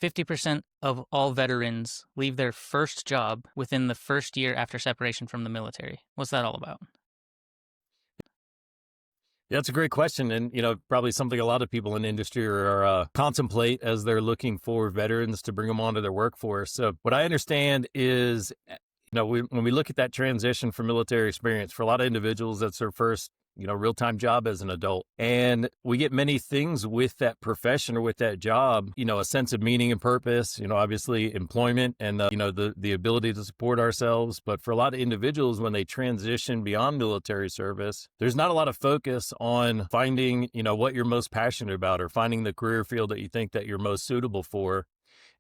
50% of all veterans leave their first job within the first year after separation from the military. What's that all about? Yeah, that's a great question. And, probably something a lot of people in the industry contemplate as they're looking for veterans to bring them onto their workforce. So what I understand is, when we look at that transition from military experience, for a lot of individuals, that's their first, real-time job as an adult. And we get many things with that profession or with that job, a sense of meaning and purpose, obviously employment and, the ability to support ourselves. But for a lot of individuals, when they transition beyond military service, there's not a lot of focus on finding, what you're most passionate about or finding the career field that you think that you're most suitable for.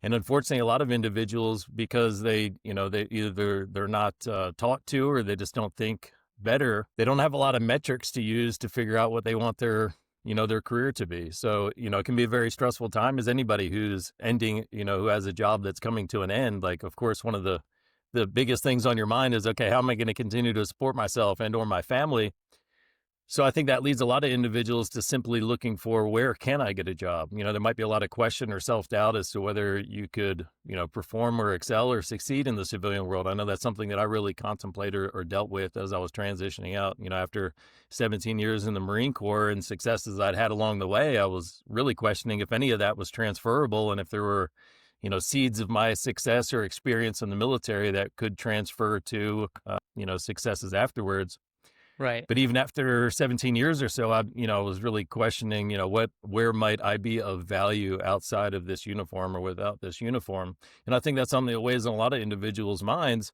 And unfortunately, a lot of individuals, because they either they're not taught to, or they just don't think better, they don't have a lot of metrics to use to figure out what they want their career to be. So, it can be a very stressful time as anybody who's ending, who has a job that's coming to an end. Like, of course, one of the biggest things on your mind is, okay, how am I going to continue to support myself and or my family? So I think that leads a lot of individuals to simply looking for, where can I get a job? There might be a lot of question or self-doubt as to whether you could, perform or excel or succeed in the civilian world. I know that's something that I really contemplated or dealt with as I was transitioning out. After 17 years in the Marine Corps and successes I'd had along the way, I was really questioning if any of that was transferable and if there were, seeds of my success or experience in the military that could transfer to, successes afterwards. Right. But even after 17 years or so, I was really questioning, where might I be of value outside of this uniform or without this uniform? And I think that's something that weighs on a lot of individuals' minds.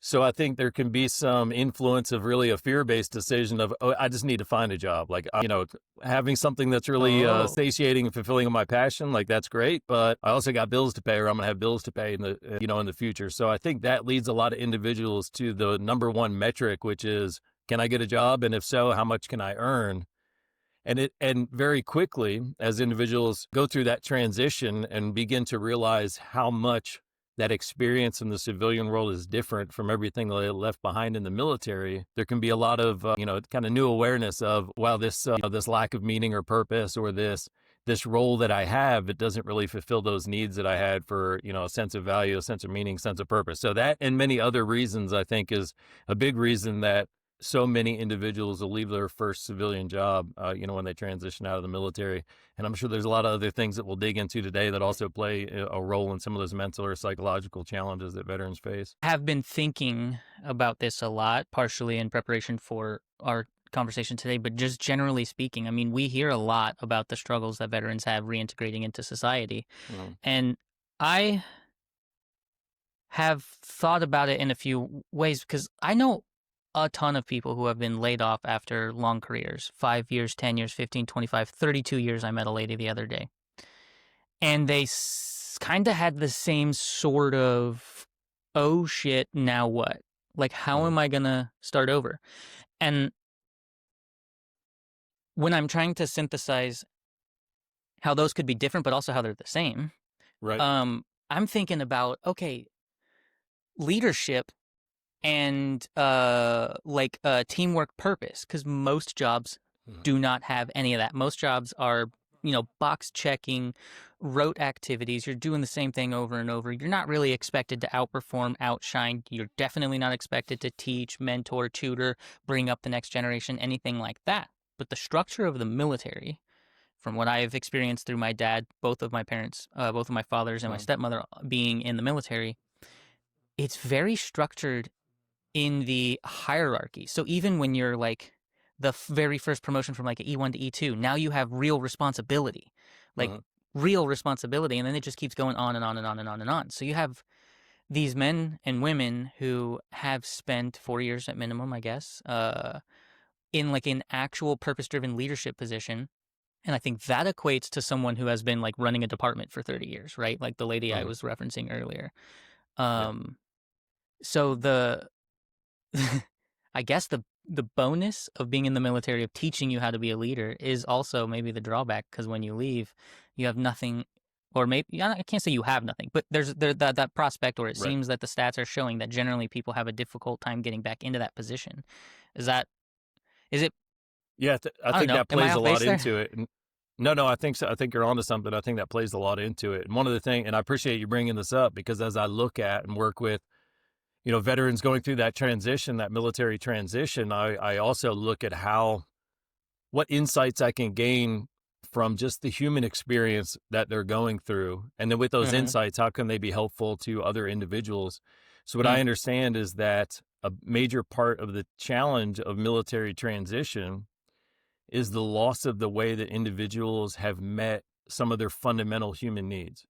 So I think there can be some influence of really a fear-based decision of, oh, I just need to find a job. Like, having something that's really satiating and fulfilling my passion, like that's great. But I also got bills to pay, or I'm going to have bills to pay in the future. So I think that leads a lot of individuals to the number one metric, which is, can I get a job? And if so, how much can I earn? And very quickly, as individuals go through that transition and begin to realize how much that experience in the civilian world is different from everything they left behind in the military, there can be a lot of, kind of new awareness of, wow, this lack of meaning or purpose, or this role that I have, it doesn't really fulfill those needs that I had for, a sense of value, a sense of meaning, sense of purpose. So that and many other reasons, I think, is a big reason that so many individuals will leave their first civilian job, when they transition out of the military. And I'm sure there's a lot of other things that we'll dig into today that also play a role in some of those mental or psychological challenges that veterans face. I have been thinking about this a lot, partially in preparation for our conversation today, but just generally speaking, I mean, we hear a lot about the struggles that veterans have reintegrating into society. And I have thought about it in a few ways, because I know a ton of people who have been laid off after long careers, 5 years, 10 years, 15, 25, 32 years. I met a lady the other day, and they kind of had the same sort of, oh shit, now what? Like, how am I going to start over? And when I'm trying to synthesize how those could be different, but also how they're the same, Right. I'm thinking about, okay, leadership and teamwork purpose, because most jobs do not have any of that. Most jobs are, box checking, rote activities. You're doing the same thing over and over. You're not really expected to outperform, outshine. You're definitely not expected to teach, mentor, tutor, bring up the next generation, anything like that. But the structure of the military, from what I've experienced through my dad, both of my parents, both of my fathers and my stepmother being in the military, it's very structured in the hierarchy. So even when you're like the very first promotion from like an E1 to E2, now you have real responsibility, real responsibility. And then it just keeps going on and on and on and on and on. So you have these men and women who have spent 4 years at minimum, I guess, in like an actual purpose-driven leadership position. And I think that equates to someone who has been like running a department for 30 years, right? Like the lady I was referencing earlier. So I guess the bonus of being in the military, of teaching you how to be a leader, is also maybe the drawback, because when you leave, you have nothing, or maybe, I can't say you have nothing, but there's that prospect, or it seems that the stats are showing that generally people have a difficult time getting back into that position. Is it? Yeah, I think that plays a lot into it. No, I think so. I think you're onto something. I think that plays a lot into it. And one of the things, and I appreciate you bringing this up because as I look at and work with, veterans going through that transition, that military transition, I also look at what insights I can gain from just the human experience that they're going through. And then with those Mm-hmm. insights, how can they be helpful to other individuals? So what I Mm, understand is that a major part of the challenge of military transition is the loss of the way that individuals have met some of their fundamental human needs.